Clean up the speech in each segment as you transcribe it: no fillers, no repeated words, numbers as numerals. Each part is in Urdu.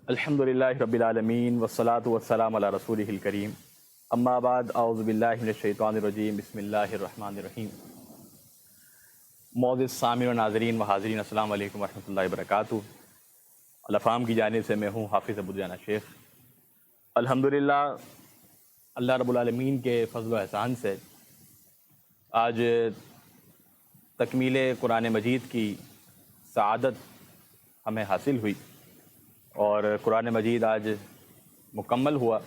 الحمدللہ رب العالمین والصلاة والسلام علی رسولہ الکریم اما بعد اعوذ باللہ من الشیطان الرجیم بسم اللہ الرحمن الرحیم۔ معزز سامعین و ناظرین و حاضرین السلام علیکم ورحمۃ اللہ وبرکاتہ۔ الافام کی جانب سے میں ہوں حافظ ابو دیانہ شیخ۔ الحمدللہ اللہ رب العالمین کے فضل و احسان سے آج تکمیل قرآن مجید کی سعادت ہمیں حاصل ہوئی اور قرآن مجید آج مکمل ہوا،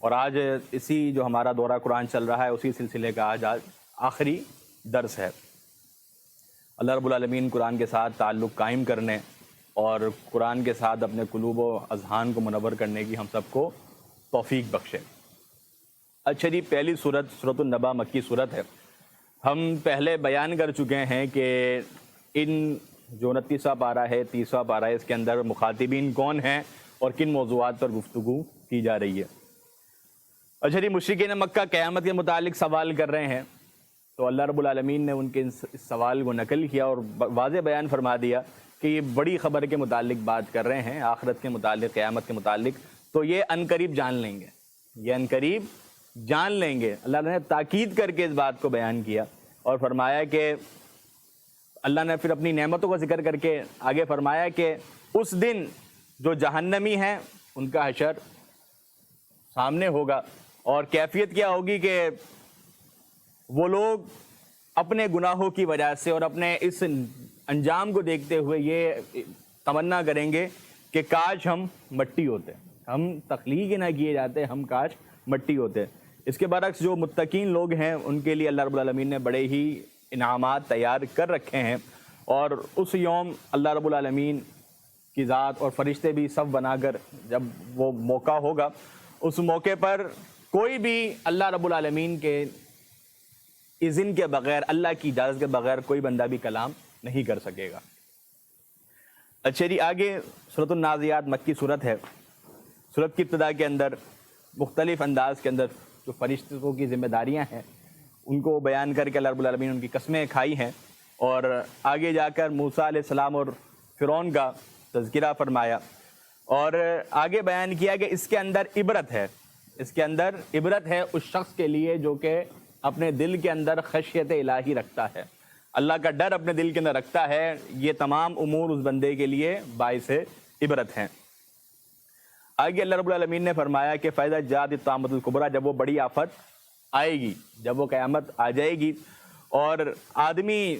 اور آج اسی جو ہمارا دورہ قرآن چل رہا ہے اسی سلسلے کا آج آخری درس ہے۔ اللہ رب العالمین قرآن کے ساتھ تعلق قائم کرنے اور قرآن کے ساتھ اپنے قلوب و اذہان کو منور کرنے کی ہم سب کو توفیق بخشے۔ اچھا جی، پہلی سورۃ النبا مکی سورت ہے۔ ہم پہلے بیان کر چکے ہیں کہ ان جو 29واں پارہ ہے 30واں پارہ ہے، اس کے اندر مخاطبین کون ہیں اور کن موضوعات پر گفتگو کی جا رہی ہے۔ اچھا جی، مشرکین مکہ قیامت کے متعلق سوال کر رہے ہیں، تو اللہ رب العالمین نے ان کے اس سوال کو نقل کیا اور واضح بیان فرما دیا کہ یہ بڑی خبر کے متعلق بات کر رہے ہیں، آخرت کے متعلق، قیامت کے متعلق، تو یہ عنقریب جان لیں گے، یہ عنقریب جان لیں گے۔ اللہ نے تاکید کر کے اس بات کو بیان کیا اور فرمایا کہ اللہ نے پھر اپنی نعمتوں کا ذکر کر کے آگے فرمایا کہ اس دن جو جہنمی ہیں ان کا حشر سامنے ہوگا، اور کیفیت کیا ہوگی کہ وہ لوگ اپنے گناہوں کی وجہ سے اور اپنے اس انجام کو دیکھتے ہوئے یہ تمنا کریں گے کہ کاش ہم مٹی ہوتے، ہم تخلیق نہ کیے جاتے، ہم کاش مٹی ہوتے۔ اس کے برعکس جو متقین لوگ ہیں ان کے لیے اللہ رب العالمین نے بڑے ہی انعامات تیار کر رکھے ہیں، اور اس یوم اللہ رب العالمین کی ذات اور فرشتے بھی صف بنا کر جب وہ موقع ہوگا، اس موقع پر کوئی بھی اللہ رب العالمین کے اذن کے بغیر، اللہ کی اجازت کے بغیر کوئی بندہ بھی کلام نہیں کر سکے گا۔ اچھا جی، آگے سورۃ النازعات مکی صورت ہے۔ سورت کی ابتدا کے اندر مختلف انداز کے اندر جو فرشتوں کی ذمہ داریاں ہیں ان کو بیان کر کے اللہ رب العالمین ان کی قسمیں کھائی ہیں، اور آگے جا کر موسیٰ علیہ السلام اور فرعون کا تذکرہ فرمایا، اور آگے بیان کیا کہ اس کے اندر عبرت ہے، اس کے اندر عبرت ہے اس شخص کے لیے جو کہ اپنے دل کے اندر خشیت الہی رکھتا ہے، اللہ کا ڈر اپنے دل کے اندر رکھتا ہے۔ یہ تمام امور اس بندے کے لیے باعث عبرت ہیں۔ آگے اللہ رب العالمین نے فرمایا کہ فَإِذَا جَاءَتِ الطَّامَّةُ الْكُبْرىٰ، جب وہ بڑی آفت آئے گی، جب وہ قیامت آ جائے گی، اور آدمی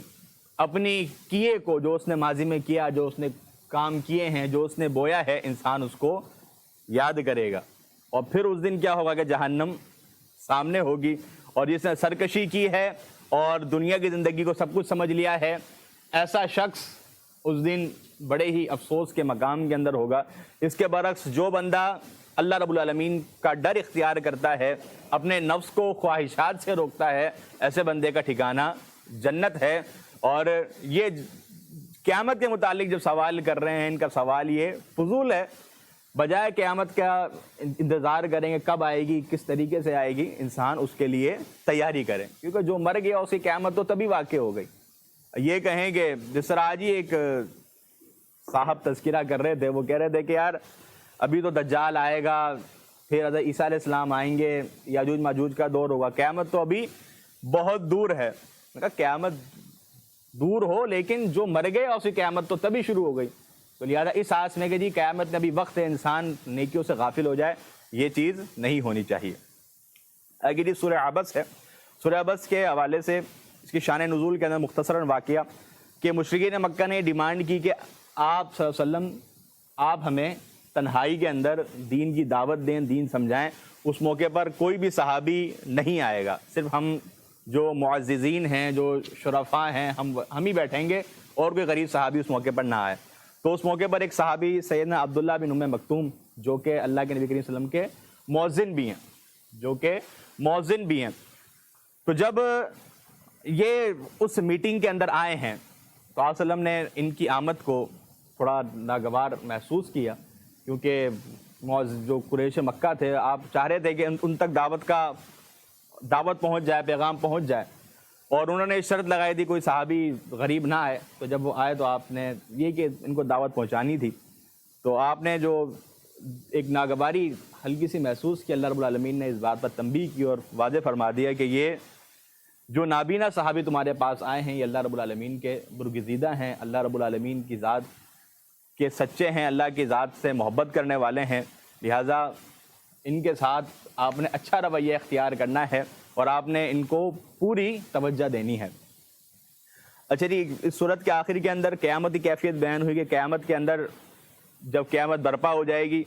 اپنی کیے کو، جو اس نے ماضی میں کیا، جو اس نے کام کیے ہیں، جو اس نے بویا ہے، انسان اس کو یاد کرے گا، اور پھر اس دن کیا ہوگا کہ جہنم سامنے ہوگی، اور جس نے سرکشی کی ہے اور دنیا کی زندگی کو سب کچھ سمجھ لیا ہے، ایسا شخص اس دن بڑے ہی افسوس کے مقام کے اندر ہوگا۔ اس کے برعکس جو بندہ اللہ رب العالمین کا ڈر اختیار کرتا ہے، اپنے نفس کو خواہشات سے روکتا ہے، ایسے بندے کا ٹھکانہ جنت ہے۔ اور یہ قیامت کے متعلق جب سوال کر رہے ہیں، ان کا سوال یہ فضول ہے، بجائے قیامت کا انتظار کریں گے کب آئے گی، کس طریقے سے آئے گی، انسان اس کے لیے تیاری کریں، کیونکہ جو مر گیا اسی قیامت تو تبھی واقع ہو گئی۔ یہ کہیں کہ جس طرح آج ہی ایک صاحب تذکرہ کر رہے تھے، وہ کہہ رہے تھے کہ یار ابھی تو دجال آئے گا، پھر حضرت عیسیٰ علیہ السلام آئیں گے، یاجوج ماجوج کا دور ہوگا، قیامت تو ابھی بہت دور ہے۔ میں کہا قیامت دور ہو لیکن جو مر گئے اسی قیامت تو تبھی شروع ہو گئی، تو لہٰذا اس آس میں کہ جی قیامت میں ابھی وقت ہے، انسان نیکیوں سے غافل ہو جائے، یہ چیز نہیں ہونی چاہیے۔ آگے جی سورہ عبس ہے۔ سورہ عبس کے حوالے سے اس کی شان نزول کے اندر مختصراً واقعہ کہ مشرکین مکہ نے ڈیمانڈ کی کہ آپ صلی اللہ علیہ وسلم آپ ہمیں تنہائی کے اندر دین کی دعوت دیں، دین سمجھائیں۔ اس موقع پر کوئی بھی صحابی نہیں آئے گا، صرف ہم جو معززین ہیں، جو شرفاء ہیں، ہم ہی بیٹھیں گے، اور کوئی غریب صحابی اس موقع پر نہ آئے۔ تو اس موقع پر ایک صحابی سیدنا عبداللہ بن ام مکتوم، جو کہ اللہ کے نبی کریم صلی اللہ علیہ وسلم کے مؤذن بھی ہیں، جو کہ مؤذن بھی ہیں، تو جب یہ اس میٹنگ کے اندر آئے ہیں تو آپ صلی اللہ علیہ وسلم نے ان کی آمد کو تھوڑا ناگوار محسوس کیا، کیونکہ جو قریش مکہ تھے، آپ چاہ رہے تھے کہ ان تک دعوت پہنچ جائے، پیغام پہنچ جائے، اور انہوں نے شرط لگائی تھی کوئی صحابی غریب نہ آئے۔ تو جب وہ آئے تو آپ نے یہ کہ ان کو دعوت پہنچانی تھی، تو آپ نے جو ایک ناگواری ہلکی سی محسوس کی، اللہ رب العالمین نے اس بات پر تنبیہ کی اور واضح فرما دیا کہ یہ جو نابینا صحابی تمہارے پاس آئے ہیں یہ اللہ رب العالمین کے برگزیدہ ہیں، اللہ رب العالمین کی ذات کے سچے ہیں، اللہ کی ذات سے محبت کرنے والے ہیں، لہٰذا ان کے ساتھ آپ نے اچھا رویہ اختیار کرنا ہے اور آپ نے ان کو پوری توجہ دینی ہے۔ اچھا جی، اس صورت کے آخر کے اندر قیامت کی کیفیت بیان ہوئی کہ قیامت کے اندر جب قیامت برپا ہو جائے گی،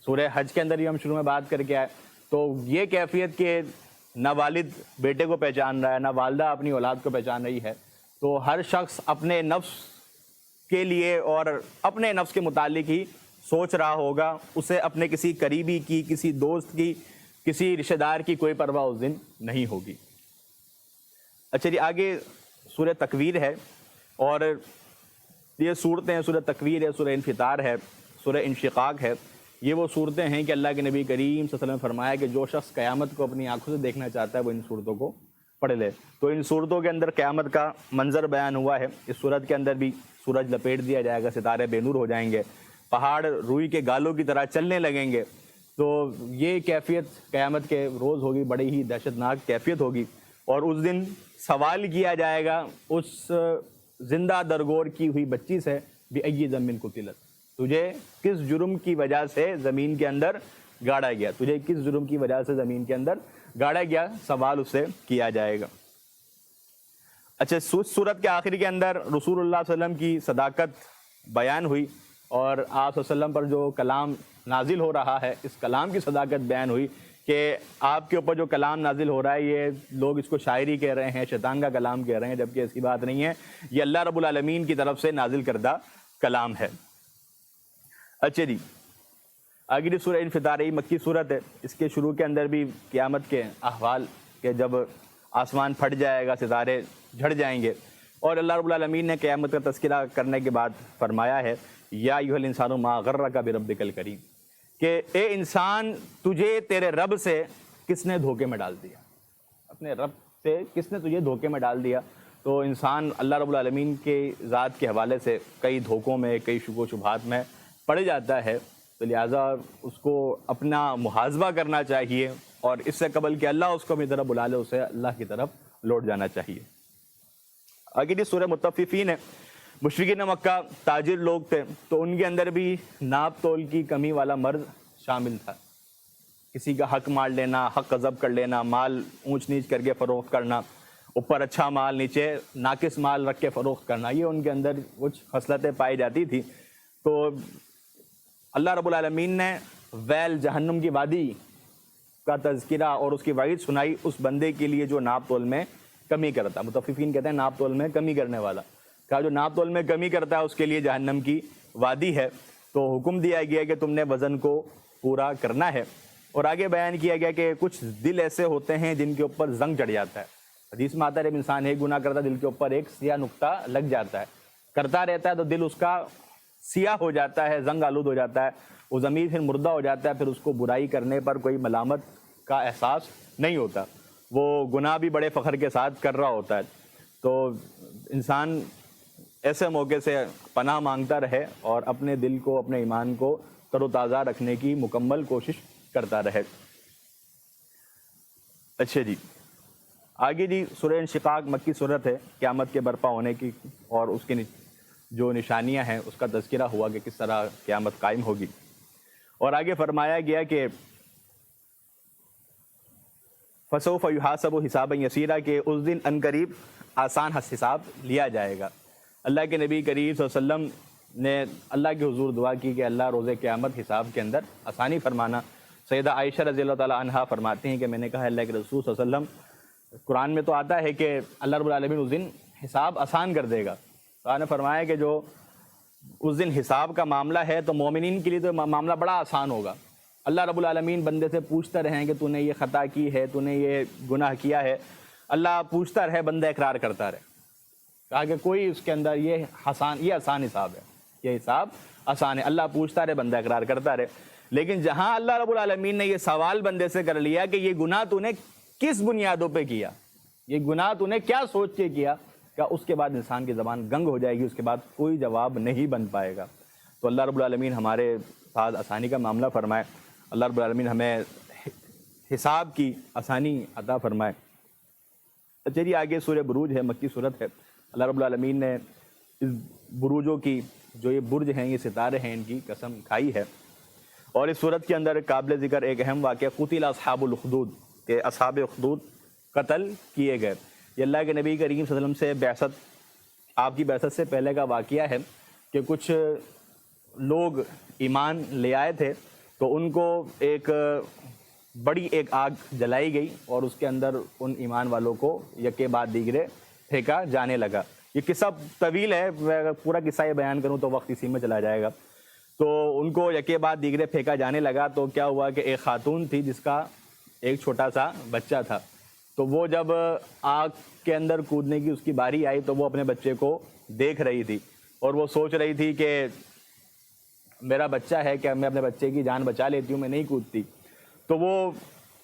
سورہ حج کے اندر ہی ہم شروع میں بات کر کے آئے، تو یہ کیفیت کہ نہ والد بیٹے کو پہچان رہا ہے، نہ والدہ اپنی اولاد کو پہچان رہی ہے، تو ہر شخص اپنے نفس کے لیے اور اپنے نفس کے متعلق ہی سوچ رہا ہوگا، اسے اپنے کسی قریبی کی، کسی دوست کی، کسی رشتہ دار کی کوئی پرواہ اس دن نہیں ہوگی۔ اچھا جی، آگے سورہ تکویر ہے، اور یہ صورتیں سورہ تکویر ہے، سورہ انفطار ہے، سورہ انشقاق ہے، یہ وہ صورتیں ہیں کہ اللہ کے نبی کریم صلی اللہ علیہ وسلم نے فرمایا کہ جو شخص قیامت کو اپنی آنکھوں سے دیکھنا چاہتا ہے وہ ان صورتوں کو پڑھ لے۔ تو ان صورتوں کے اندر قیامت کا منظر بیان ہوا ہے۔ اس صورت کے اندر بھی سورج لپیٹ دیا جائے گا، ستارے بے نور ہو جائیں گے، پہاڑ روئی کے گالوں کی طرح چلنے لگیں گے، تو یہ کیفیت قیامت کے روز ہوگی، بڑی ہی دہشت ناک کیفیت ہوگی، اور اس دن سوال کیا جائے گا اس زندہ درگور کی ہوئی بچی سے، بِأَيِّ ذَنبٍ قُتِلَتْ، تجھے کس جرم کی وجہ سے زمین کے اندر گاڑا گیا، تجھے کس جرم کی وجہ سے زمین کے اندر گاڑا گیا، سوال اس سے کیا جائے گا۔ اچھا، سورت کے آخر کے اندر رسول اللہ صلی اللہ علیہ وسلم کی صداقت بیان ہوئی، اور آپ صلی اللہ علیہ وسلم پر جو کلام نازل ہو رہا ہے اس کلام کی صداقت بیان ہوئی کہ آپ کے اوپر جو کلام نازل ہو رہا ہے یہ لوگ اس کو شاعری کہہ رہے ہیں، شیطان کا کلام کہہ رہے ہیں، جبکہ ایسی بات نہیں ہے، یہ اللہ رب العالمین کی طرف سے نازل کردہ کلام ہے۔ اچھا جی، آگے سورہ انفطار مکی صورت ہے، اس کے شروع کے اندر بھی قیامت کے احوال کہ جب آسمان پھٹ جائے گا، ستارے جھڑ جائیں گے، اور اللہ رب العالمین نے قیامت کا تذکرہ کرنے کے بعد فرمایا ہے یا ایھا الانسان ما غرک بربک الکریم، کہ اے انسان تجھے تیرے رب سے کس نے دھوکے میں ڈال دیا، اپنے رب سے کس نے تجھے دھوکے میں ڈال دیا۔ تو انسان اللہ رب العالمین کے ذات کے حوالے سے کئی دھوکوں میں، کئی شک و شبہات میں پڑ جاتا ہے، تو لہٰذا اس کو اپنا محاسبہ کرنا چاہیے، اور اس سے قبل کہ اللہ اس کو اپنی طرف بلا لے اسے اللہ کی طرف لوٹ جانا چاہیے۔ آگے سورہ مطففین ہے، مشرکین مکہ تاجر لوگ تھے، تو ان کے اندر بھی ناپ تول کی کمی والا مرض شامل تھا، کسی کا حق مار لینا، حق قذف کر لینا، مال اونچ نیچ کر کے فروخت کرنا، اوپر اچھا مال نیچے ناقص مال رکھ کے فروخت کرنا، یہ ان کے اندر کچھ خصلتیں پائی جاتی تھی۔ تو اللہ رب العالمین نے ویل جہنم کی وادی کا تذکرہ اور اس کی وعید سنائی اس بندے کے لیے جو ناپ تول میں کمی کرتا ہے۔ مطففین کہتے ہیں ناپ تول میں کمی کرنے والا، کہا جو ناپ تول میں کمی کرتا ہے اس کے لیے جہنم کی وادی ہے۔ تو حکم دیا گیا کہ تم نے وزن کو پورا کرنا ہے، اور آگے بیان کیا گیا کہ کچھ دل ایسے ہوتے ہیں جن کے اوپر زنگ چڑھ جاتا ہے۔ حدیث میں آتا ہے جب انسان ایک گناہ کرتا ہے دل کے اوپر ایک سیاہ نقطہ لگ جاتا ہے، کرتا رہتا ہے تو دل اس کا سیاہ ہو جاتا ہے، زنگ آلود ہو جاتا ہے، وہ ضمیر پھر مردہ ہو جاتا ہے، پھر اس کو برائی کرنے پر کوئی ملامت کا احساس نہیں ہوتا، وہ گناہ بھی بڑے فخر کے ساتھ کر رہا ہوتا ہے۔ تو انسان ایسے موقع سے پناہ مانگتا رہے اور اپنے دل کو، اپنے ایمان کو تر و تازہ رکھنے کی مکمل کوشش کرتا رہے۔ اچھا جی، آگے جی سورہ انشقاق مکی صورت ہے، قیامت کے برپا ہونے کی اور اس کی جو نشانیاں ہیں اس کا تذکرہ ہوا کہ کس طرح قیامت قائم ہوگی، اور آگے فرمایا گیا کہ فَسَوْفَ يُحَاسَبُ حِسَابًا يَسِيرًا، کہ اس دن عنقریب آسان حساب لیا جائے گا۔ اللہ کے نبی کریم صلی اللہ علیہ وسلم نے اللہ کے حضور دعا کی کہ اللہ روز قیامت حساب کے اندر آسانی فرمانا۔ سیدہ عائشہ رضی اللہ تعالی عنہا فرماتی ہیں کہ میں نے کہا اللہ کے رسول صلی اللہ علیہ وسلم، قرآن میں تو آتا ہے کہ اللہ رب العالمین اس دن حساب آسان کر دے گا، تو آپ نے فرمایا کہ جو اس دن حساب کا معاملہ ہے تو مومنین کے لیے تو معاملہ بڑا آسان ہوگا۔ اللہ رب العالمین بندے سے پوچھتا رہیں کہ تو نے یہ خطا کی ہے، تو نے یہ گناہ کیا ہے، اللہ پوچھتا رہے، بندہ اقرار کرتا رہے۔ کہا کہ کوئی اس کے اندر یہ آسان حساب ہے، یہ حساب آسان ہے، اللہ پوچھتا رہے، بندہ اقرار کرتا رہے۔ لیکن جہاں اللہ رب العالمین نے یہ سوال بندے سے کر لیا کہ یہ گناہ تو نے کس بنیادوں پہ کیا، یہ گناہ تو نے کیا سوچ کے کیا، کہ اس کے بعد انسان کی زبان گنگ ہو جائے گی، اس کے بعد کوئی جواب نہیں بن پائے گا۔ تو اللہ رب العالمین ہمارے ساتھ آسانی کا معاملہ فرمائے، اللہ رب العالمین ہمیں حساب کی آسانی عطا فرمائے۔ چلیے آگے سورہ بروج ہے، مکی صورت ہے۔ اللہ رب العالمین نے اس بروجوں کی، جو یہ برج ہیں، یہ ستارے ہیں، ان کی قسم کھائی ہے، اور اس صورت کے اندر قابل ذکر ایک اہم واقعہ قتل اصحاب الاخدود، کہ اصحاب اخدود قتل کیے گئے۔ یہ اللہ کے نبی کریم صلی اللہ علیہ وسلم سے بعثت، آپ کی بعثت سے پہلے کا واقعہ ہے کہ کچھ لوگ ایمان لے آئے تھے، تو ان کو ایک بڑی ایک آگ جلائی گئی اور اس کے اندر ان ایمان والوں کو یکے بعد دیگرے پھینکا جانے لگا۔ یہ قصہ طویل ہے، میں اگر پورا قصہ یہ بیان کروں تو وقت اسی میں چلا جائے گا۔ تو ان کو یکے بعد دیگرے پھینکا جانے لگا، تو کیا ہوا کہ ایک خاتون تھی جس کا ایک چھوٹا سا بچہ تھا، تو وہ جب آگ کے اندر کودنے کی اس کی باری آئی تو وہ اپنے بچے کو دیکھ رہی تھی اور وہ سوچ رہی تھی کہ میرا بچہ ہے، کہ میں اپنے بچے کی جان بچا لیتی ہوں، میں نہیں کودتی۔ تو وہ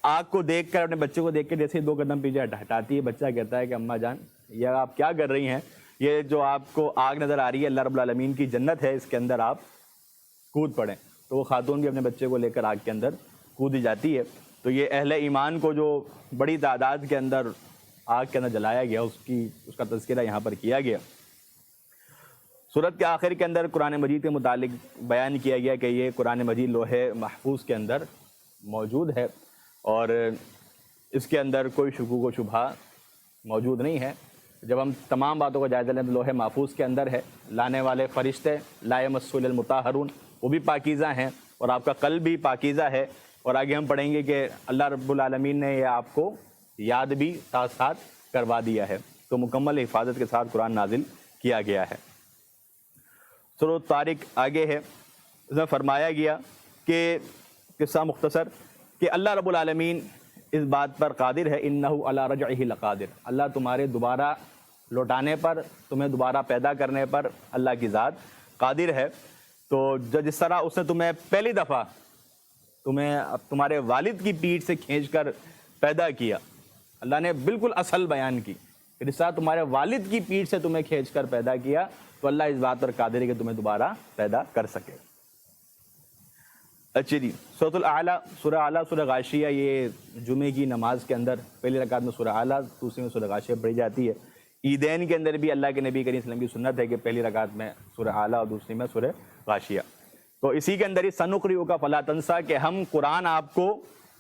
آگ کو دیکھ کر، اپنے بچے کو دیکھ کے جیسے 2 قدم پیچھے ہٹاتی ہے، بچہ کہتا ہے کہ اماں جان یہ آپ کیا کر رہی ہیں؟ یہ جو آپ کو آگ نظر آ رہی ہے اللہ رب العالمین کی جنت ہے، اس کے اندر آپ کود پڑیں۔ تو وہ خاتون بھی اپنے بچے کو لے کر آگ کے اندر کود جاتی ہے۔ تو یہ اہل ایمان کو جو بڑی تعداد کے اندر آگ کے اندر جلایا گیا، اس کا تذکرہ یہاں پر کیا گیا۔ سورت کے آخر کے اندر قرآن مجید کے متعلق بیان کیا گیا کہ یہ قرآن مجید لوح محفوظ کے اندر موجود ہے اور اس کے اندر کوئی شکوک و شبہ موجود نہیں ہے۔ جب ہم تمام باتوں کا جائزہ لیں تو لوح محفوظ کے اندر ہے، لانے والے فرشتے لا یمسہ الا المطہرون وہ بھی پاکیزہ ہیں، اور آپ کا قلب بھی پاکیزہ ہے۔ اور آگے ہم پڑھیں گے کہ اللہ رب العالمین نے یہ آپ کو یاد بھی ساتھ ساتھ کروا دیا ہے، تو مکمل حفاظت کے ساتھ قرآن نازل کیا گیا ہے۔ سورۃ طارق آگے ہے، اس میں فرمایا گیا کہ قصہ مختصر کہ اللہ رب العالمین اس بات پر قادر ہے، انہ علی رجعہ لقادر، اللہ تمہارے دوبارہ لوٹانے پر، تمہیں دوبارہ پیدا کرنے پر اللہ کی ذات قادر ہے۔ تو جس طرح اس نے تمہیں پہلی دفعہ تمہارے والد کی پیٹھ سے کھینچ کر پیدا کیا، اللہ نے بالکل اصل بیان کی، جس طرح تمہارے والد کی پیٹھ سے تمہیں کھینچ کر پیدا کیا، تو اللہ اس بات پر قادر ہے کہ تمہیں دوبارہ پیدا کر سکے۔ اچھا جی، سورۃ الاعلیٰ، سورہ اعلیٰ، سورہ غاشیہ، یہ جمعے کی نماز کے اندر پہلی رکعت میں سورہ اعلیٰ، دوسری میں سورہ غاشیہ پڑھی جاتی ہے۔ عیدین کے اندر بھی اللہ کے نبی کریم صلی اللہ علیہ وسلم کی سنت ہے کہ پہلی رکعت میں سورہ اعلیٰ اور دوسری میں سورہ غاشیہ۔ تو اسی کے اندر ہی سنقرئک فلا تنسیٰ، کہ ہم قرآن آپ کو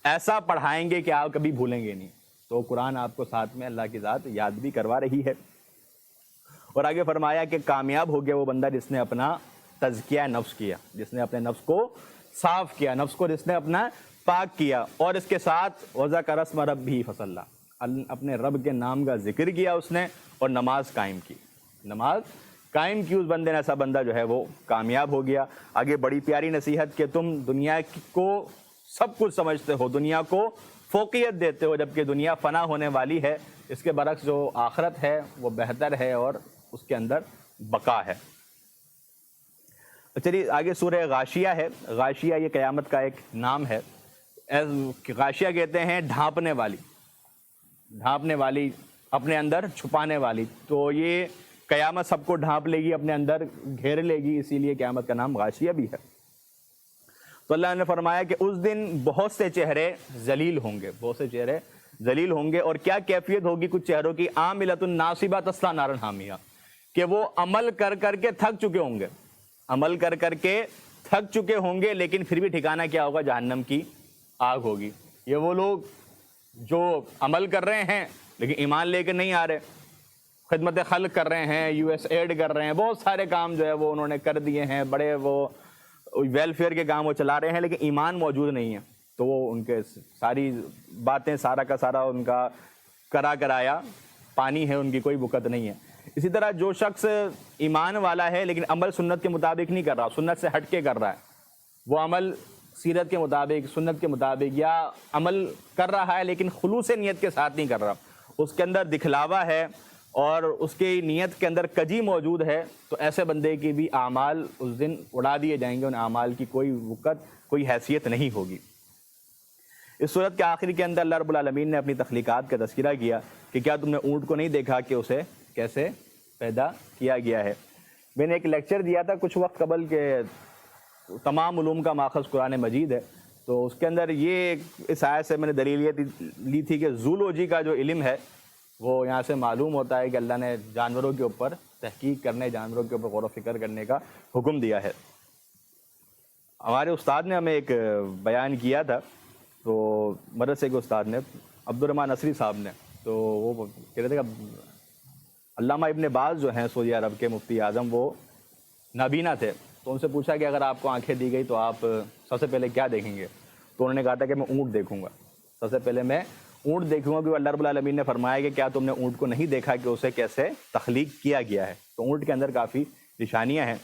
ایسا پڑھائیں گے کہ آپ کبھی بھولیں گے نہیں۔ تو قرآن آپ کو ساتھ میں اللہ کی ذات یاد بھی کروا رہی ہے۔ اور آگے فرمایا کہ کامیاب ہو گیا وہ بندہ جس نے اپنا تزکیہ نفس کیا، جس نے اپنے نفس کو صاف کیا، نفس کو جس نے اپنا پاک کیا، اور اس کے ساتھ وذکر اسم ربہ فصلی، اپنے رب کے نام کا ذکر کیا اس نے، اور نماز قائم کی، نماز قائم کی، اس بندے نے، ایسا بندہ جو ہے وہ کامیاب ہو گیا۔ آگے بڑی پیاری نصیحت کہ تم دنیا کو سب کچھ سمجھتے ہو، دنیا کو فوقیت دیتے ہو، جبکہ دنیا فنا ہونے والی ہے، اس کے برعکس جو آخرت ہے وہ بہتر ہے اور اس کے اندر بقا ہے۔ چلیے آگے سورہ غاشیہ ہے۔ غاشیہ یہ قیامت کا ایک نام ہے۔ غاشیہ کہتے ہیں ڈھانپنے والی، ڈھانپنے والی، اپنے اندر چھپانے والی۔ تو یہ قیامت سب کو ڈھانپ لے گی، اپنے اندر گھیر لے گی، اسی لیے قیامت کا نام غاشیہ بھی ہے۔ تو اللہ نے فرمایا کہ اس دن بہت سے چہرے ذلیل ہوں گے، بہت سے چہرے ذلیل ہوں گے، اور کیا کیفیت ہوگی کچھ چہروں کی؟ عاملۃ ناصبہ تصلیٰ نارا حامیہ، کہ وہ عمل کر کر کے تھک چکے ہوں گے، عمل کر کر کے تھک چکے ہوں گے، لیکن پھر بھی ٹھکانہ کیا ہوگا؟ جہنم کی آگ ہوگی۔ یہ وہ لوگ جو عمل کر رہے ہیں لیکن ایمان لے کے نہیں آ رہے، خدمت خلق کر رہے ہیں، یو ایس ایڈ کر رہے ہیں، بہت سارے کام جو ہے وہ انہوں نے کر دیے ہیں، بڑے وہ ویلفیئر کے کام وہ چلا رہے ہیں، لیکن ایمان موجود نہیں ہے، تو وہ ان کے ساری باتیں، سارا کا سارا ان کا کرا کرایا پانی ہے، ان کی کوئی بکت نہیں ہے۔ اسی طرح جو شخص ایمان والا ہے لیکن عمل سنت کے مطابق نہیں کر رہا، سنت سے ہٹ کے کر رہا ہے، وہ عمل سیرت کے مطابق، سنت کے مطابق، یا عمل کر رہا ہے لیکن خلوص نیت کے ساتھ نہیں کر رہا، اس کے اندر دکھلاوا ہے اور اس کی نیت کے اندر کجی موجود ہے، تو ایسے بندے کی بھی اعمال اس دن اڑا دیے جائیں گے، ان اعمال کی کوئی وقت، کوئی حیثیت نہیں ہوگی۔ اس صورت کے آخری کے اندر اللہ رب العالمین نے اپنی تخلیقات کا تذکرہ کیا کہ کیا تم نے اونٹ کو نہیں دیکھا کہ اسے کیسے پیدا کیا گیا ہے۔ میں نے ایک لیکچر دیا تھا کچھ وقت قبل کہ تمام علوم کا ماخذ قرآن مجید ہے، تو اس کے اندر یہ اس آیت سے میں نے دلیل یہ لی تھی کہ زولوجی کا جو علم ہے وہ یہاں سے معلوم ہوتا ہے کہ اللہ نے جانوروں کے اوپر تحقیق کرنے، جانوروں کے اوپر غور و فکر کرنے کا حکم دیا ہے۔ ہمارے استاد نے ہمیں ایک بیان کیا تھا، تو مدرسے کے استاد نے، عبدالرحمٰن نصری صاحب نے، تو وہ کہہ رہے تھے کہ علامہ ابن باز جو ہیں سعودی عرب کے مفتی اعظم، وہ نابینا تھے، تو ان سے پوچھا کہ اگر آپ کو آنکھیں دی گئی تو آپ سب سے پہلے کیا دیکھیں گے؟ تو انہوں نے کہا تھا کہ میں اونٹ دیکھوں گا، سب سے پہلے میں اونٹ دیکھوں گا، کیونکہ اللہ رب العالمین نے فرمایا کہ کیا تم نے اونٹ کو نہیں دیکھا کہ اسے کیسے تخلیق کیا گیا ہے؟ تو اونٹ کے اندر کافی نشانیاں ہیں۔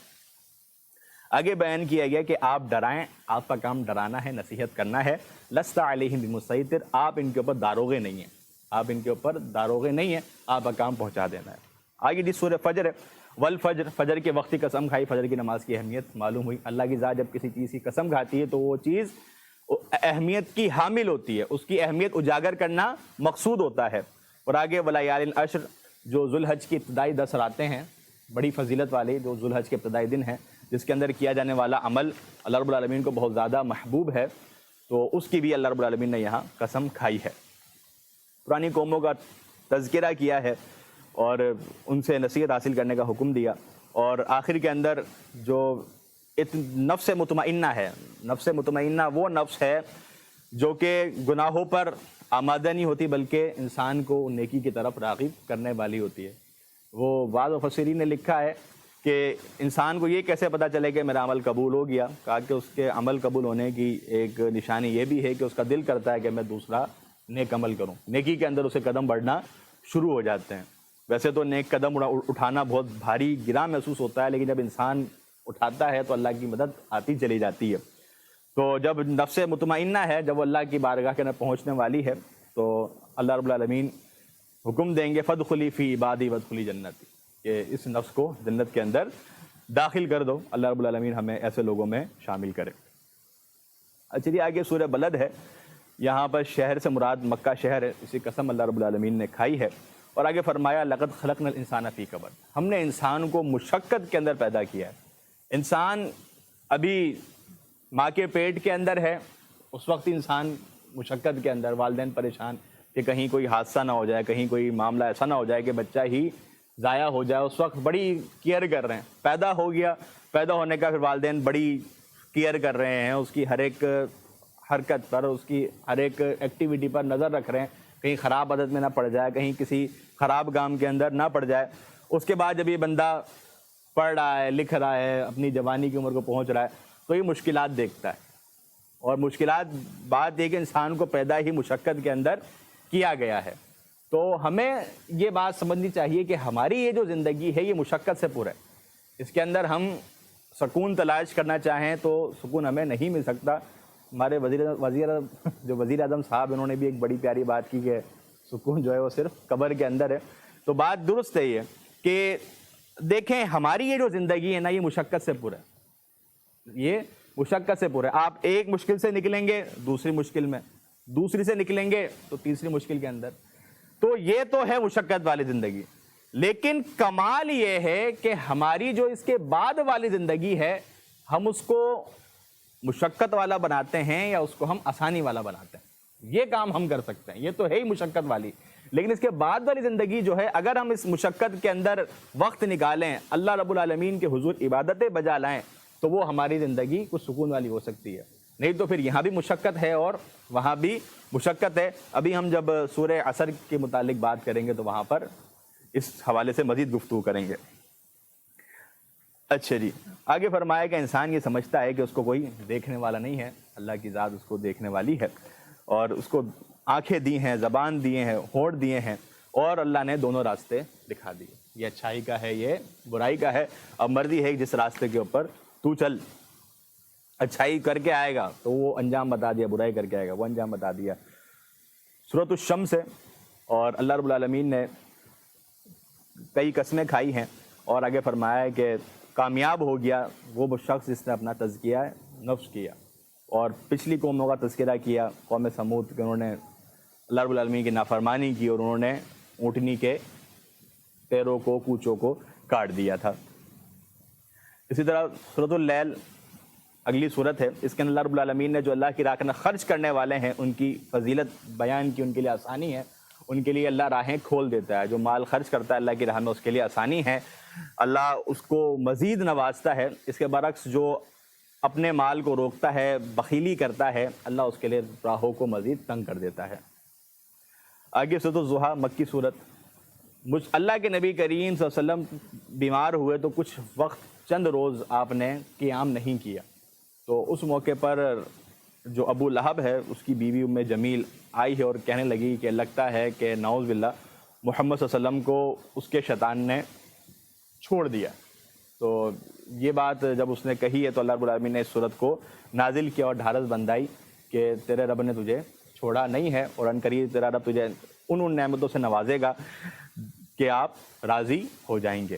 آگے بیان کیا گیا کہ آپ ڈرائیں، آپ کا کام ڈرانا ہے، نصیحت کرنا ہے، لست علیہم بمسیطر، آپ ان کے اوپر داروغے نہیں ہیں، آپ ان کے اوپر داروغے نہیں ہیں، آپ کا کام پہنچا دینا ہے۔ آگے جس سورہ فجر ہے، والفجر، فجر کے وقت کی قسم کھائی، فجر کی نماز کی اہمیت معلوم ہوئی۔ اللہ کی ذات جب کسی چیز کی قسم کھاتی ہے تو وہ چیز اہمیت کی حامل ہوتی ہے، اس کی اہمیت اجاگر کرنا مقصود ہوتا ہے۔ اور آگے ولیال العشر، جو ذوالحج کی ابتدائی 10 راتیں ہیں، بڑی فضیلت والے جو ذوالحج کے ابتدائی دن ہیں، جس کے اندر کیا جانے والا عمل اللہ رب العالمین کو بہت زیادہ محبوب ہے، تو اس کی بھی اللہ رب العالمین نے یہاں قسم کھائی ہے۔ پرانی قوموں کا تذکرہ کیا ہے اور ان سے نصیحت حاصل کرنے کا حکم دیا، اور آخر کے اندر جو نفس مطمئنہ ہے، نفس مطمئنہ وہ نفس ہے جو کہ گناہوں پر آمادہ نہیں ہوتی بلکہ انسان کو نیکی کی طرف راغب کرنے والی ہوتی ہے۔ وہ بعض مفسرین نے لکھا ہے کہ انسان کو یہ کیسے پتہ چلے کہ میرا عمل قبول ہو گیا؟ کہا کہ اس کے عمل قبول ہونے کی ایک نشانی یہ بھی ہے کہ اس کا دل کرتا ہے کہ میں دوسرا نیک عمل کروں، نیکی کے اندر اسے قدم بڑھنا شروع ہو جاتے ہیں۔ ویسے تو نیک قدم اٹھانا بہت بھاری گراں محسوس ہوتا ہے، لیکن جب انسان اٹھاتا ہے تو اللہ کی مدد آتی چلی جاتی ہے۔ تو جب نفس مطمئنہ ہے، جب وہ اللہ کی بارگاہ کے اندر پہنچنے والی ہے، تو اللہ رب العالمین حکم دیں گے فادخلی فی عبادی وادخلی جنتی، کہ اس نفس کو جنت کے اندر داخل کر دو۔ اللہ رب العالمین ہمیں ایسے لوگوں میں شامل کرے۔ اچھا جی، آگے سورہ بلد ہے، یہاں پر شہر سے مراد مکہ شہر ہے، اسی قسم اللہ رب العالمین نے کھائی ہے، اور آگے فرمایا لقد خلقنا الانسان فی کبد، ہم نے انسان کو مشقت کے اندر پیدا کیا ہے۔ انسان ابھی ماں کے پیٹ کے اندر ہے، اس وقت انسان مشقت کے اندر، والدین پریشان کہ کہیں کوئی حادثہ نہ ہو جائے، کہیں کوئی معاملہ ایسا نہ ہو جائے کہ بچہ ہی ضائع ہو جائے، اس وقت بڑی کیئر کر رہے ہیں۔ پیدا ہو گیا، پیدا ہونے کا پھر والدین بڑی کیئر کر رہے ہیں، اس کی ہر ایک حرکت پر، اس کی ہر ایک ایکٹیویٹی پر نظر رکھ رہے ہیں، کہیں خراب عادت میں نہ پڑ جائے، کہیں کسی خراب کام کے اندر نہ پڑ جائے۔ اس کے بعد جب یہ بندہ پڑھ رہا ہے، لکھ رہا ہے، اپنی جوانی کی عمر کو پہنچ رہا ہے، تو یہ مشکلات دیکھتا ہے، اور مشکلات بات یہ کہ انسان کو پیدا ہی مشقت کے اندر کیا گیا ہے۔ تو ہمیں یہ بات سمجھنی چاہیے کہ ہماری یہ جو زندگی ہے یہ مشقت سے پر ہے، اس کے اندر ہم سکون تلاش کرنا چاہیں تو سکون ہمیں نہیں مل سکتا۔ ہمارے وزیر اعظم صاحب، انہوں نے بھی ایک بڑی پیاری بات کی کہ سکون جو ہے وہ صرف قبر کے اندر ہے۔ تو بات درست ہے یہ کہ دیکھیں ہماری یہ جو زندگی ہے نا، یہ مشقت سے پر ہے، یہ مشقت سے پر ہے۔ آپ ایک مشکل سے نکلیں گے دوسری مشکل میں، دوسری سے نکلیں گے تو تیسری مشکل کے اندر، تو یہ تو ہے مشقت والی زندگی۔ لیکن کمال یہ ہے کہ ہماری جو اس کے بعد والی زندگی ہے، ہم اس کو مشقت والا بناتے ہیں یا اس کو ہم آسانی والا بناتے ہیں۔ یہ کام ہم کر سکتے ہیں، یہ تو ہے ہی مشقت والی، لیکن اس کے بعد والی زندگی جو ہے، اگر ہم اس مشقت کے اندر وقت نکالیں، اللہ رب العالمین کے حضور عبادتیں بجا لائیں، تو وہ ہماری زندگی کچھ سکون والی ہو سکتی ہے۔ نہیں تو پھر یہاں بھی مشقت ہے اور وہاں بھی مشقت ہے۔ ابھی ہم جب سورہ عصر کے متعلق بات کریں گے تو وہاں پر اس حوالے سے مزید گفتگو کریں گے۔ اچھا جی، آگے فرمایا کہ انسان یہ سمجھتا ہے کہ اس کو کوئی دیکھنے والا نہیں ہے، اللہ کی ذات اس کو دیکھنے والی ہے، اور اس کو آنکھیں دی ہیں، زبان دیے ہیں، ہونٹ دیے ہیں، اور اللہ نے دونوں راستے دکھا دیے، یہ اچھائی کا ہے، یہ برائی کا ہے۔ اب مرضی ہے جس راستے کے اوپر تو چل، اچھائی کر کے آئے گا تو وہ انجام بتا دیا، برائی کر کے آئے گا وہ انجام بتا دیا۔ سورۃ الشمس ہے، اور اللہ رب العالمین نے کئی قسمیں کھائی ہیں، اور آگے فرمایا ہے کہ کامیاب ہو گیا وہ شخص جس نے اپنا تزکیہ نفس کیا، اور پچھلی قوموں کا تذکرہ کیا، قوم سمود کہ انہوں نے اللہ رب العالمین کی نافرمانی کی اور انہوں نے اونٹنی کے پیروں کو، کوچوں کو کاٹ دیا تھا۔ اسی طرح سورۃ اللیل اگلی صورت ہے، اس کے اندر اللہ رب العالمین نے جو اللہ کی راہ میں خرچ کرنے والے ہیں ان کی فضیلت بیان کی، ان کے لیے آسانی ہے، ان کے لیے اللہ راہیں کھول دیتا ہے۔ جو مال خرچ کرتا ہے اللہ کی راہ میں اس کے لیے آسانی ہے، اللہ اس کو مزید نوازتا ہے۔ اس کے برعکس جو اپنے مال کو روکتا ہے، بخیلی کرتا ہے، اللہ اس کے لیے راہوں کو مزید تنگ کر دیتا ہے۔ آگے سورۃ الضحیٰ، مکی صورت۔ اللہ کے نبی کریم صلی اللہ علیہ وسلم بیمار ہوئے تو کچھ وقت چند روز آپ نے قیام نہیں کیا، تو اس موقع پر جو ابو لہب ہے اس کی بیوی ام جمیل آئی ہے اور کہنے لگی کہ لگتا ہے کہ نعوذ باللہ محمد صلی اللہ علیہ وسلم کو اس کے شیطان نے چھوڑ دیا۔ تو یہ بات جب اس نے کہی ہے تو اللہ رب العالمین نے اس صورت کو نازل کیا اور ڈھارس بندائی کہ تیرے رب نے تجھے چھوڑا نہیں ہے، اور عنقریب تیرا رب تجھے ان نعمتوں سے نوازے گا کہ آپ راضی ہو جائیں گے۔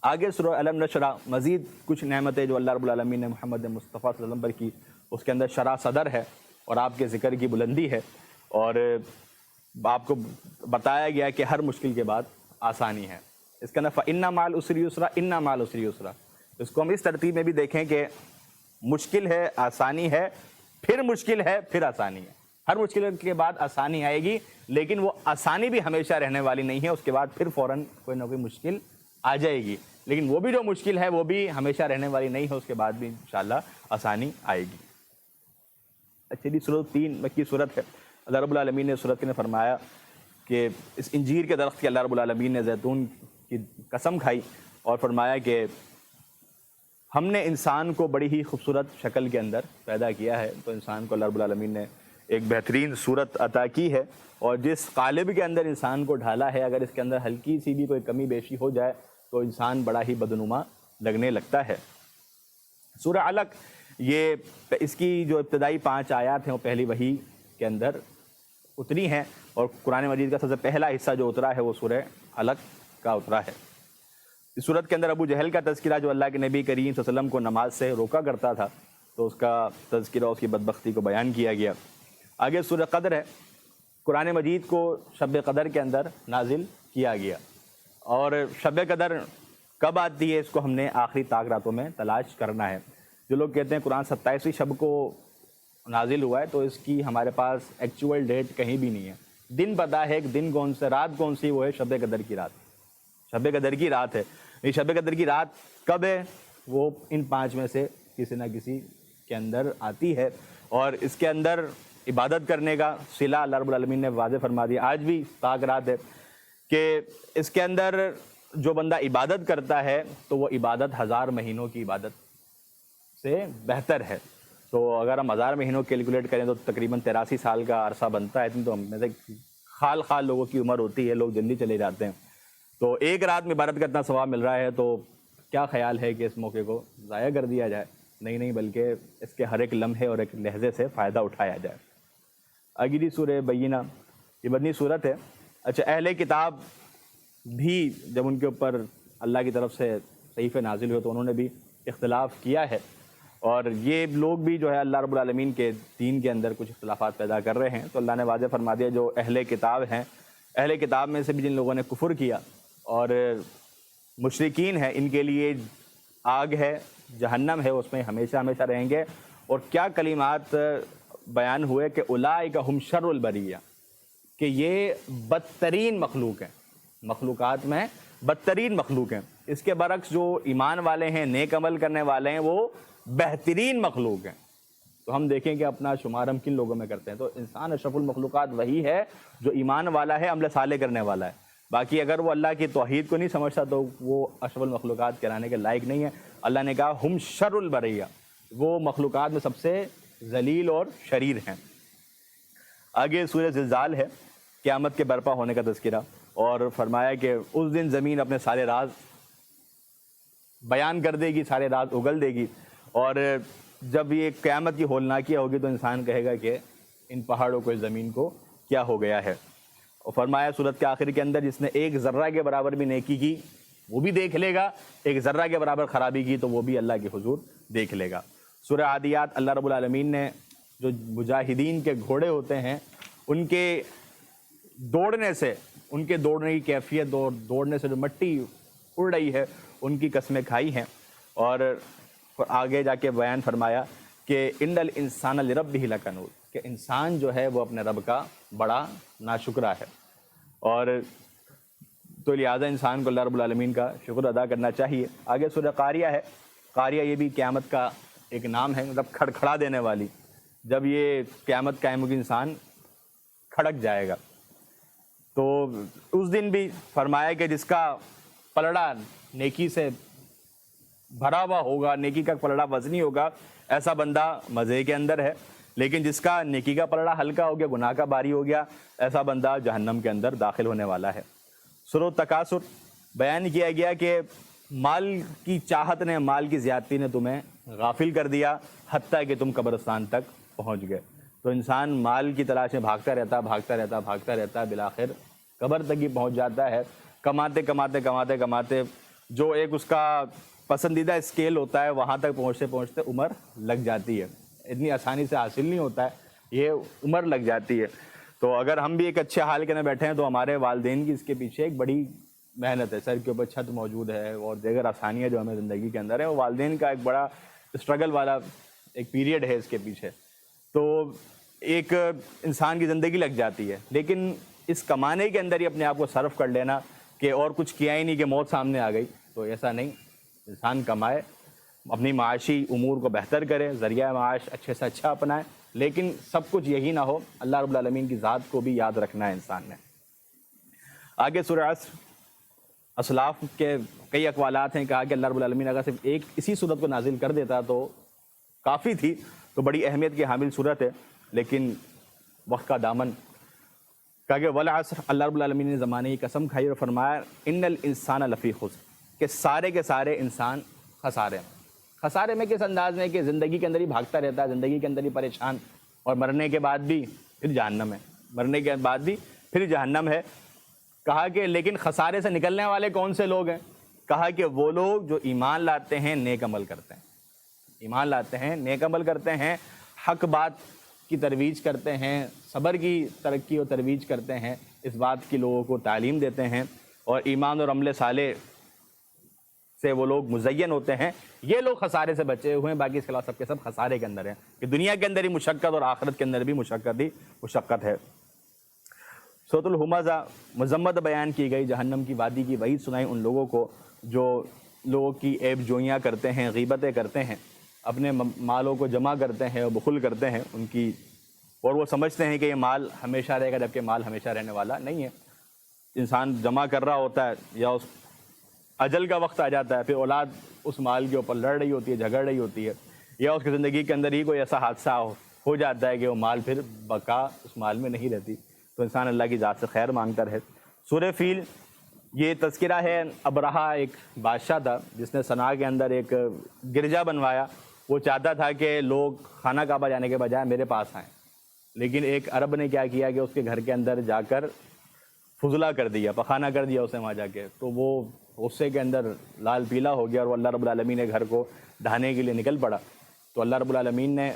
آگے سورہ الم نشرح، مزید کچھ نعمتیں جو اللہ رب العالمین نے محمد مصطفیٰ صلی اللہ علیہ وسلم پر کی، اس کے اندر شرح صدر ہے اور آپ کے ذکر کی بلندی ہے، اور آپ کو بتایا گیا کہ ہر مشکل کے بعد آسانی ہے۔ اس کے اندر فَإِنَّ مَعَ الْعُسْرِ يُسْرًا إِنَّ مَعَ الْعُسْرِ يُسْرًا، اس کو ہم اس ترتیب میں بھی دیکھیں کہ مشکل ہے، آسانی ہے، پھر مشکل ہے، پھر آسانی ہے۔ ہر مشکل کے بعد آسانی آئے گی، لیکن وہ آسانی بھی ہمیشہ رہنے والی نہیں ہے، اس کے بعد پھر فوراً کوئی نہ کوئی مشکل آ جائے گی، لیکن وہ بھی جو مشکل ہے وہ بھی ہمیشہ رہنے والی نہیں ہے، اس کے بعد بھی انشاءاللہ آسانی آئے گی۔ اچھا جی، سورۃ 3 مکی صورت ہے۔ اللہ رب العالمین نے صورت نے فرمایا کہ اس انجیر کے درخت کی اللہ رب العالمین نے زیتون کی قسم کھائی اور فرمایا کہ ہم نے انسان کو بڑی ہی خوبصورت شکل کے اندر پیدا کیا ہے، تو انسان کو اللہ رب العالمین نے ایک بہترین صورت عطا کی ہے، اور جس قالب کے اندر انسان کو ڈھالا ہے، اگر اس کے اندر ہلکی سی بھی کوئی کمی بیشی ہو جائے تو انسان بڑا ہی بدنما لگنے لگتا ہے۔ سورہ علق، یہ اس کی جو ابتدائی 5 آیات ہیں وہ پہلی وحی کے اندر اتری ہیں، اور قرآن مجید کا سب سے پہلا حصہ جو اترا ہے وہ سورہ علق کا اترا ہے۔ اس صورت کے اندر ابو جہل کا تذکرہ جو اللہ کے نبی کریم صلی اللہ علیہ وسلم کو نماز سے روکا کرتا تھا، تو اس کا تذکرہ، اس کی بدبختی کو بیان کیا گیا۔ آگے سورہ قدر ہے۔ قرآن مجید کو شب قدر کے اندر نازل کیا گیا، اور شب قدر کب آتی ہے اس کو ہم نے آخری طاق راتوں میں تلاش کرنا ہے۔ جو لوگ کہتے ہیں قرآن 27ویں شب کو نازل ہوا ہے، تو اس کی ہمارے پاس ایکچوئل ڈیٹ کہیں بھی نہیں ہے۔ دن پتہ ہے ایک دن کون سے، رات کون سی، وہ ہے شب قدر کی رات، شب قدر کی رات ہے۔ یہ شب قدر کی رات کب ہے، وہ ان 5 میں سے کسی نہ کسی کے اندر آتی ہے، اور اس کے اندر عبادت کرنے کا صلہ اللہ رب العالمین نے واضح فرما دیا۔ آج بھی طاق رات ہے کہ اس کے اندر جو بندہ عبادت کرتا ہے تو وہ عبادت 1000 مہینوں کی عبادت سے بہتر ہے۔ تو اگر ہم 1000 مہینوں کیلکولیٹ کریں تو تقریباً 83 سال کا عرصہ بنتا ہے، تو ہم میں سے خال لوگوں کی عمر ہوتی ہے، لوگ جلدی چلے جاتے ہیں، تو ایک رات میں عبادت کا اتنا ثواب مل رہا ہے، تو کیا خیال ہے کہ اس موقع کو ضائع کر دیا جائے؟ نہیں، بلکہ اس کے ہر ایک لمحے اور ایک لحظے سے فائدہ اٹھایا جائے۔ اگلی سورہ بینہ، یہ مدنی صورت ہے۔ اچھا، اہل کتاب بھی جب ان کے اوپر اللہ کی طرف سے صحیفے نازل ہوئے تو انہوں نے بھی اختلاف کیا ہے، اور یہ لوگ بھی جو ہے اللہ رب العالمین کے دین کے اندر کچھ اختلافات پیدا کر رہے ہیں، تو اللہ نے واضح فرما دیا جو اہل کتاب ہیں، اہل کتاب میں سے بھی جن لوگوں نے کفر کیا اور مشرکین ہیں، ان کے لیے آگ ہے، جہنم ہے، اس میں ہمیشہ ہمیشہ رہیں گے۔ اور کیا کلمات بیان ہوئے کہ اولئک ہم شر البریہ، کہ یہ بدترین مخلوق ہیں، مخلوقات میں بدترین مخلوق ہیں۔ اس کے برعکس جو ایمان والے ہیں، نیک عمل کرنے والے ہیں، وہ بہترین مخلوق ہیں۔ تو ہم دیکھیں کہ اپنا شمار ہم کن لوگوں میں کرتے ہیں، تو انسان اشرف المخلوقات وہی ہے جو ایمان والا ہے، عمل صالح کرنے والا ہے۔ باقی اگر وہ اللہ کی توحید کو نہیں سمجھتا تو وہ اشرف المخلوقات کہلانے کے لائق نہیں ہے۔ اللہ نے کہا ہم شر البریہ، وہ مخلوقات میں سب سے ذلیل اور شریر ہیں۔ آگے سورہ زلزال ہے، قیامت کے برپا ہونے کا تذکرہ، اور فرمایا کہ اس دن زمین اپنے سارے راز بیان کر دے گی، سارے راز اگل دے گی، اور جب یہ قیامت کی ہولناکیاں ہوگی تو انسان کہے گا کہ ان پہاڑوں کو، اس زمین کو کیا ہو گیا ہے۔ اور فرمایا سورت کے آخر کے اندر جس نے ایک ذرہ کے برابر بھی نیکی کی وہ بھی دیکھ لے گا، ایک ذرہ کے برابر خرابی کی تو وہ بھی اللہ کے حضور دیکھ لے گا۔ سورہ عادیات، اللہ رب العالمین نے جو مجاہدین کے گھوڑے ہوتے ہیں ان کے دوڑنے سے، ان کے دوڑنے کی کیفیت اور دوڑنے سے جو مٹی اڑ رہی ہے ان کی قسمیں کھائی ہیں، اور اور آگے جا کے بیان فرمایا کہ ان الانسان لربہ لکنود، کہ انسان جو ہے وہ اپنے رب کا بڑا ناشکرا ہے، اور تو لہٰذا انسان کو اللہ رب العالمین کا شکر ادا کرنا چاہیے۔ آگے سورہ قاریہ ہے، قاریہ یہ بھی قیامت کا ایک نام ہے، مطلب کھڑکھڑا دینے والی۔ جب یہ قیامت قائم ہوگی انسان کھڑک جائے گا، تو اس دن بھی فرمایا کہ جس کا پلڑا نیکی سے بھرا ہوا ہوگا، نیکی کا پلڑا وزنی ہوگا، ایسا بندہ مزے کے اندر ہے، لیکن جس کا نیکی کا پلڑا ہلکا ہو گیا، گناہ کا باری ہو گیا، ایسا بندہ جہنم کے اندر داخل ہونے والا ہے۔ سورۃ التکاثر بیان کیا گیا کہ مال کی چاہت نے، مال کی زیادتی نے تمہیں غافل کر دیا حتیٰ کہ تم قبرستان تک پہنچ گئے۔ تو انسان مال کی تلاش میں بھاگتا رہتا، بالآخر قبر تک ہی پہنچ جاتا ہے، کماتے جو ایک اس کا پسندیدہ اسکیل ہوتا ہے وہاں تک پہنچتے عمر لگ جاتی ہے۔ اتنی آسانی سے حاصل نہیں ہوتا ہے، یہ عمر لگ جاتی ہے۔ تو اگر ہم بھی ایک اچھے حال کے اندر بیٹھے ہیں تو ہمارے والدین کی اس کے پیچھے ایک بڑی محنت ہے، سر کے اوپر چھت موجود ہے اور دیگر آسانیاں جو ہمیں زندگی کے اندر ہیں، وہ والدین کا ایک بڑا اسٹرگل والا ایک پیریڈ ہے اس کے پیچھے۔ تو ایک انسان کی زندگی لگ جاتی ہے، لیکن اس کمانے کے اندر ہی اپنے آپ کو صرف کر لینا کہ اور کچھ کیا ہی نہیں کہ موت سامنے آ گئی، تو ایسا نہیں۔ انسان کمائے، اپنی معاشی امور کو بہتر کرے، ذریعہ معاش اچھے سے اچھا اپنائے، لیکن سب کچھ یہی نہ ہو، اللہ رب العالمین کی ذات کو بھی یاد رکھنا ہے انسان نے۔ آگے سورہ عصر، اسلاف کے کئی اقوالات ہیں، کہا کہ اللہ رب العالمین اگر صرف ایک اسی صورت کو نازل کر دیتا تو کافی تھی، تو بڑی اہمیت کی حامل صورت ہے، لیکن وقت کا دامن، کہا کہ والعصر، اللہ رب العالمین نے زمانے کی قسم کھائی اور فرمایا ان الانسان لفی خسر، کہ سارے کے سارے انسان خسارے ہیں۔ خسارے میں کس انداز میں کہ زندگی کے اندر ہی بھاگتا رہتا ہے، زندگی کے اندر ہی پریشان، اور مرنے کے بعد بھی پھر جہنم ہے، مرنے کے بعد بھی پھر جہنم ہے۔ کہا کہ لیکن خسارے سے نکلنے والے کون سے لوگ ہیں؟ کہا کہ وہ لوگ جو ایمان لاتے ہیں، نیک عمل کرتے ہیں، ایمان لاتے ہیں، نیک عمل کرتے ہیں، حق بات کی ترویج کرتے ہیں، صبر کی ترقی و ترویج کرتے ہیں، اس بات کی لوگوں کو تعلیم دیتے ہیں، اور ایمان اور عمل صالح سے وہ لوگ مزین ہوتے ہیں، یہ لوگ خسارے سے بچے ہوئے ہیں۔ باقی اس کے علاوہ سب کے سب خسارے کے اندر ہیں، کہ دنیا کے اندر ہی مشقت اور آخرت کے اندر بھی مشقت ہے۔ سورۃ الہمزہ، مذمت بیان کی گئی، جہنم کی وادی کی وعید سنائی ان لوگوں کو جو لوگوں کی عیب جوئیاں کرتے ہیں، غیبتیں کرتے ہیں، اپنے مالوں کو جمع کرتے ہیں اور بخل کرتے ہیں ان کی، اور وہ سمجھتے ہیں کہ یہ مال ہمیشہ رہے گا، جبکہ مال ہمیشہ رہنے والا نہیں ہے۔ انسان جمع کر رہا ہوتا ہے، یا اس اجل کا وقت آ جاتا ہے، پھر اولاد اس مال کے اوپر لڑ رہی ہوتی ہے، جھگڑ رہی ہوتی ہے، یا اس کی زندگی کے اندر ہی کوئی ایسا حادثہ ہو جاتا ہے کہ وہ مال پھر بقا اس مال میں نہیں رہتی، تو انسان اللہ کی ذات سے خیر مانگتا رہے۔ سورہ فیل، یہ تذکرہ ہے ابرہہ، ایک بادشاہ تھا جس نے صنعاء کے اندر ایک گرجا بنوایا۔ وہ چاہتا تھا کہ لوگ خانہ کعبہ جانے کے بجائے میرے پاس آئیں، لیکن ایک عرب نے کیا کیا کہ اس کے گھر کے اندر جا کر فضلہ کر دیا، پخانہ کر دیا اسے وہاں جا کے، تو وہ غصے کے اندر لال پیلا ہو گیا، اور وہ اللہ رب العالمین نے گھر کو ڈھانے کے لیے نکل پڑا۔ تو اللہ رب العالمین نے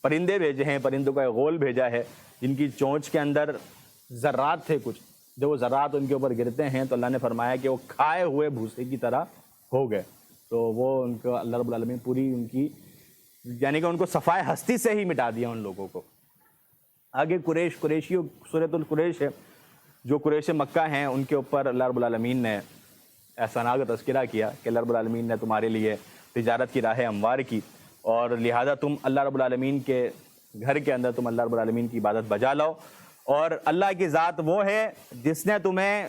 پرندے بھیجے ہیں، پرندوں کا ایک غول بھیجا ہے جن کی چونچ کے اندر ذرات تھے کچھ، جب وہ ذرات ان کے اوپر گرتے ہیں تو اللہ نے فرمایا کہ وہ کھائے ہوئے بھوسے کی طرح ہو گئے۔ تو وہ ان کو اللہ رب العالمین پوری ان کی، یعنی کہ ان کو صفائے ہستی سے ہی مٹا دیا ان لوگوں کو۔ آگے قریشیوں، سورۃ القریش ہے، جو قریش مکہ ہیں ان کے اوپر اللہ رب العالمین نے احسانات کا تذکرہ کیا کہ اللہ رب العالمین نے تمہارے لیے تجارت کی راہ ہموار کی، اور لہذا تم اللہ رب العالمین کے گھر کے اندر تم اللہ رب العالمین کی عبادت بجا لاؤ، اور اللہ کی ذات وہ ہے جس نے تمہیں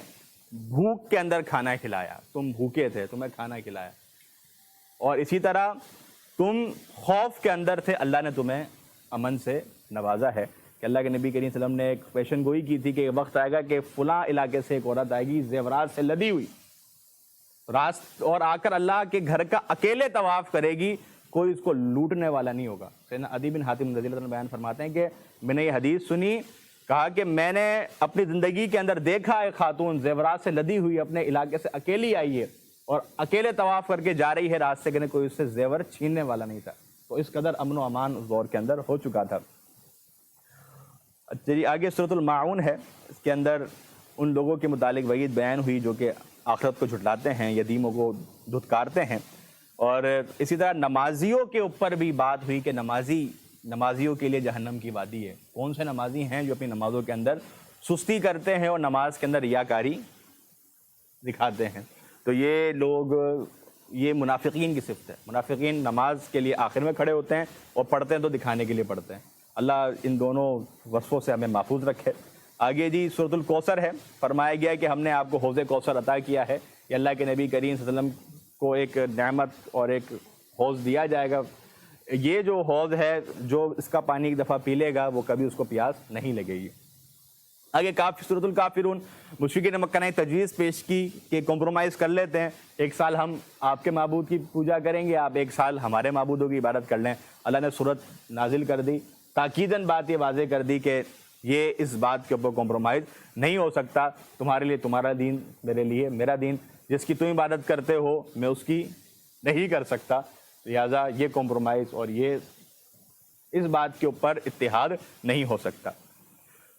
بھوک کے اندر کھانا کھلایا، تم بھوکے تھے تمہیں کھانا کھلایا، اور اسی طرح تم خوف کے اندر تھے، اللہ نے تمہیں امن سے نوازا ہے۔ کہ اللہ کے نبی کریم صلی اللہ علیہ وسلم نے ایک پیشن گوئی کی تھی کہ وقت آئے گا کہ فلاں علاقے سے ایک عورت آئے گی زیورات سے لدی ہوئی، راست اور آ کر اللہ کے گھر کا اکیلے طواف کرے گی، کوئی اس کو لوٹنے والا نہیں ہوگا۔ سیدنا عدی بن حاتم رضی اللہ عنہ بیان فرماتے ہیں کہ میں نے یہ حدیث سنی، کہا کہ میں نے اپنی زندگی کے اندر دیکھا ایک خاتون زیورات سے لدی ہوئی اپنے علاقے سے اکیلی آئی ہے اور اکیلے طواف کر کے جا رہی ہے، راستے کے کوئی اس سے زیور چھیننے والا نہیں تھا۔ تو اس قدر امن و امان اس دور کے اندر ہو چکا تھا۔ چلیے آگے سورۃ الماعون ہے، اس کے اندر ان لوگوں کے متعلق وعید بیان ہوئی جو کہ آخرت کو جھٹلاتے ہیں، یتیموں کو دھتکارتے ہیں۔ اور اسی طرح نمازیوں کے اوپر بھی بات ہوئی کہ نمازیوں کے لیے جہنم کی وادی ہے۔ کون سے نمازی ہیں جو اپنی نمازوں کے اندر سستی کرتے ہیں اور نماز کے اندر ریاکاری دکھاتے ہیں؟ تو یہ لوگ، یہ منافقین کی صفت ہے۔ منافقین نماز کے لیے آخر میں کھڑے ہوتے ہیں اور پڑھتے ہیں تو دکھانے کے لیے پڑھتے ہیں۔ اللہ ان دونوں وصفوں سے ہمیں محفوظ رکھے۔ آگے جی سورۃ الکوثر ہے، فرمایا گیا کہ ہم نے آپ کو حوض کوثر عطا کیا ہے۔ یہ اللہ کے نبی کریم صلی اللہ علیہ وسلم کو ایک نعمت اور ایک حوض دیا جائے گا۔ یہ جو حوض ہے، جو اس کا پانی ایک دفعہ پی لے گا وہ کبھی اس کو پیاس نہیں لگے گی۔ آگے سورۃ الکافرون، مشرکین مکہ نے تجویز پیش کی کہ کمپرومائز کر لیتے ہیں، ایک سال ہم آپ کے معبود کی پوجا کریں گے، آپ ایک سال ہمارے معبودوں کی عبادت کر لیں۔ اللہ نے سورت نازل کر دی، تاکیداً بات یہ واضح کر دی کہ یہ اس بات کے اوپر کمپرومائز نہیں ہو سکتا، تمہارے لیے تمہارا دین، میرے لیے میرا دین، جس کی تم عبادت کرتے ہو میں اس کی نہیں کر سکتا، لہٰذا یہ کمپرومائز اور یہ اس بات کے اوپر اتحاد نہیں ہو سکتا۔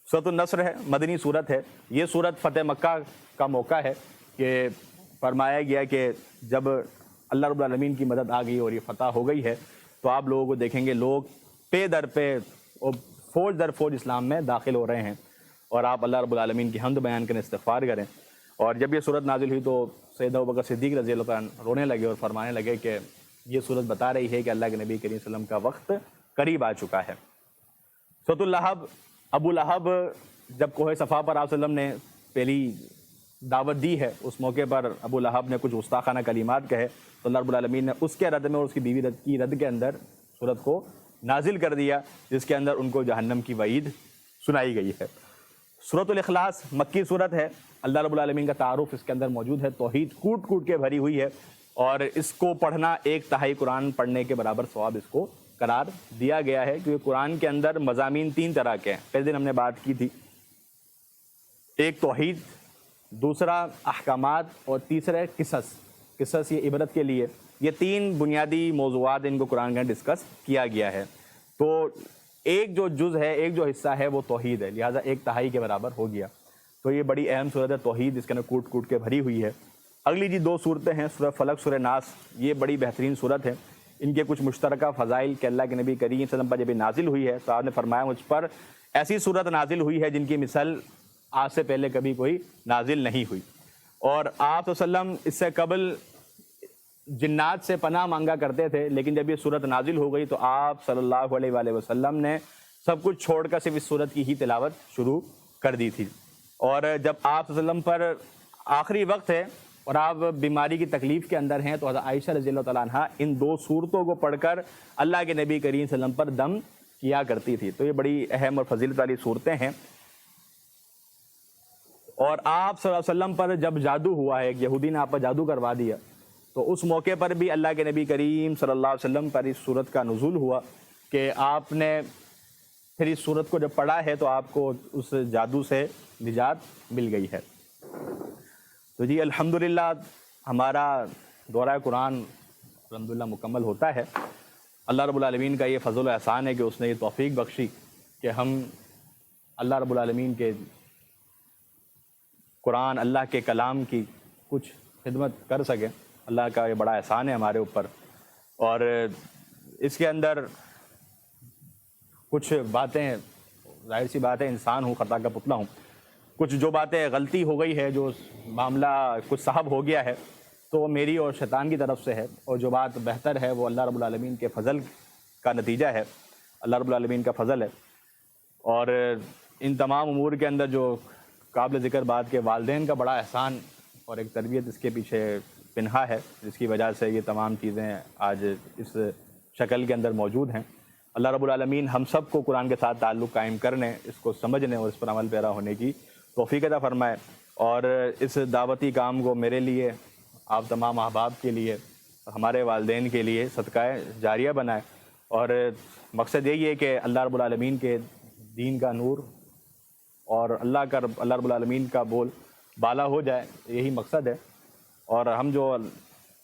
سورۃ النصر ہے، مدنی صورت ہے۔ یہ صورت فتح مکہ کا موقع ہے کہ فرمایا گیا کہ جب اللہ رب العالمین کی مدد آ گئی اور یہ فتح ہو گئی ہے تو آپ لوگوں کو دیکھیں گے لوگ پے در پہ اور فوج در فوج اسلام میں داخل ہو رہے ہیں، اور آپ اللہ رب العالمین کی حمد بیان کریں، استغفار کریں۔ اور جب یہ صورت نازل ہوئی تو سیدنا ابوبکر صدیق رضی اللہ تعالیٰ عنہ رونے لگے اور فرمانے لگے کہ یہ صورت بتا رہی ہے کہ اللہ کے نبی کریم صلی اللہ علیہ وسلم کا وقت قریب آ چکا ہے۔ سورۃ اللہب، ابو لہب جب کوہ صفا پر آپ صلی اللہ علیہ وسلم نے پہلی دعوت دی ہے، اس موقع پر ابو لہب نے کچھ گستاخانہ کلمات کہے تو اللہ رب العالمین نے اس کے رد میں اور اس کی بیوی کی رد کے اندر صورت کو نازل کر دیا، جس کے اندر ان کو جہنم کی وعید سنائی گئی ہے۔ سورۃ الاخلاص مکی صورت ہے، اللہ رب العالمین کا تعارف اس کے اندر موجود ہے، توحید کوٹ کوٹ کے بھری ہوئی ہے، اور اس کو پڑھنا 1/3 قرآن پڑھنے کے برابر ثواب اس کو قرار دیا گیا ہے، کیونکہ قرآن کے اندر مضامین 3 طرح کے ہیں۔ پہلے دن ہم نے بات کی تھی، ایک توحید، دوسرا احکامات، اور تیسرا قصص یہ عبرت کے لیے۔ یہ 3 بنیادی موضوعات ان کو قرآن کے اندر ڈسکس کیا گیا ہے۔ تو ایک جو جز ہے، ایک جو حصہ ہے وہ توحید ہے، لہٰذا 1/3 کے برابر ہو گیا۔ تو یہ بڑی اہم صورت ہے توحید، اس کے اندر کوٹ کوٹ کے بھری ہوئی ہے۔ اگلی جی 2 صورتیں ہیں، سورہ فلق، سورہ ناس، یہ بڑی بہترین صورت ہے۔ ان کے کچھ مشترکہ فضائل کہ اللہ کے نبی کریم صلی اللہ علیہ وسلم پر جب یہ نازل ہوئی ہے تو آپ نے فرمایا مجھ پر ایسی صورت نازل ہوئی ہے جن کی مثل آج سے پہلے کبھی کوئی نازل نہیں ہوئی۔ اور آپ صلی اللہ علیہ وسلم اس سے قبل جنات سے پناہ مانگا کرتے تھے، لیکن جب یہ صورت نازل ہو گئی تو آپ صلی اللہ علیہ وآلہ وسلم نے سب کچھ چھوڑ کر صرف اس صورت کی ہی تلاوت شروع کر دی تھی۔ اور جب آپ صلی اللہ علیہ وسلم پر آخری وقت ہے اور آپ بیماری کی تکلیف کے اندر ہیں تو حضرت عائشہ رضی اللہ تعالیٰ عنہ ان 2 صورتوں کو پڑھ کر اللہ کے نبی کریم صلی اللہ علیہ وسلم پر دم کیا کرتی تھی۔ تو یہ بڑی اہم اور فضیلت والی صورتیں ہیں۔ اور آپ صلی اللہ علیہ وسلم پر جب جادو ہوا ہے، ایک یہودی نے آپ پر جادو کروا دیا، تو اس موقع پر بھی اللہ کے نبی کریم صلی اللہ علیہ وسلم پر اس صورت کا نزول ہوا کہ آپ نے پھر اس صورت کو جب پڑھا ہے تو آپ کو اس جادو سے نجات مل گئی ہے۔ تو جی الحمدللہ ہمارا دورہ قرآن الحمدللہ مکمل ہوتا ہے۔ اللہ رب العالمین کا یہ فضل و احسان ہے کہ اس نے یہ توفیق بخشی کہ ہم اللہ رب العالمین کے قرآن، اللہ کے کلام کی کچھ خدمت کر سکیں۔ اللہ کا یہ بڑا احسان ہے ہمارے اوپر۔ اور اس کے اندر کچھ باتیں، ظاہر سی بات ہے انسان ہوں، خطا کا پتلا ہوں، کچھ جو باتیں غلطی ہو گئی ہے، جو معاملہ کچھ صاحب ہو گیا ہے تو وہ میری اور شیطان کی طرف سے ہے، اور جو بات بہتر ہے وہ اللہ رب العالمین کے فضل کا نتیجہ ہے، اللہ رب العالمین کا فضل ہے۔ اور ان تمام امور کے اندر جو قابل ذکر بات کے والدین کا بڑا احسان اور ایک تربیت اس کے پیچھے پنہا ہے، جس کی وجہ سے یہ تمام چیزیں آج اس شکل کے اندر موجود ہیں۔ اللہ رب العالمین ہم سب کو قرآن کے ساتھ تعلق قائم کرنے، اس کو سمجھنے اور اس پر عمل پیرا ہونے کی توفیق عطا فرمائے، اور اس دعوتی کام کو میرے لیے، آپ تمام احباب کے لیے، ہمارے والدین کے لیے صدقہ جاریہ بنائے۔ اور مقصد یہی ہے کہ اللہ رب العالمین کے دین کا نور اور اللہ رب العالمین کا بول بالا ہو جائے، یہی مقصد ہے۔ اور ہم جو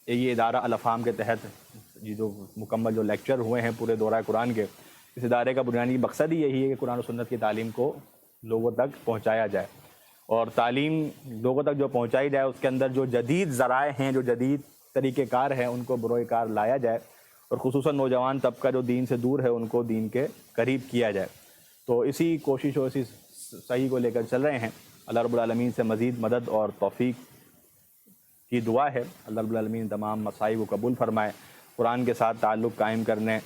یہ ادارہ الافہام کے تحت جو مکمل جو لیکچر ہوئے ہیں پورے دورہ قرآن کے، اس ادارے کا بنیادی مقصد ہی یہی ہے کہ قرآن و سنت کی تعلیم کو لوگوں تک پہنچایا جائے، اور تعلیم لوگوں تک جو پہنچائی جائے اس کے اندر جو جدید ذرائع ہیں، جو جدید طریقہ کار ہیں ان کو بروئے کار لایا جائے، اور خصوصاً نوجوان طبقہ جو دین سے دور ہے ان کو دین کے قریب کیا جائے۔ تو اسی کوشش اور اسی صحیح کو لے کر چل رہے ہیں۔ اللہ رب العالمین سے مزید مدد اور توفیق کی دعا ہے۔ اللہ رب العالمین تمام مصائب کو قبول فرمائے، قرآن کے ساتھ تعلق قائم کرنے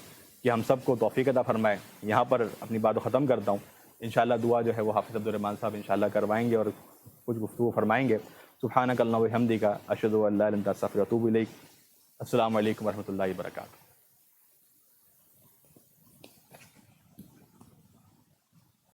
کہ ہم سب کو توفیق عطا فرمائے۔ یہاں پر اپنی بات کو ختم کرتا ہوں۔ انشاءاللہ دعا جو ہے وہ حافظ عبدالرحمن صاحب انشاءاللہ کروائیں گے اور کچھ گفتگو فرمائیں گے۔ سبحانک اللہم و بحمدک، اشہد ان لا الہ الا انت، استغفرک و اتوب الیک۔ السلام علیکم ورحمۃ اللہ وبرکاتہ۔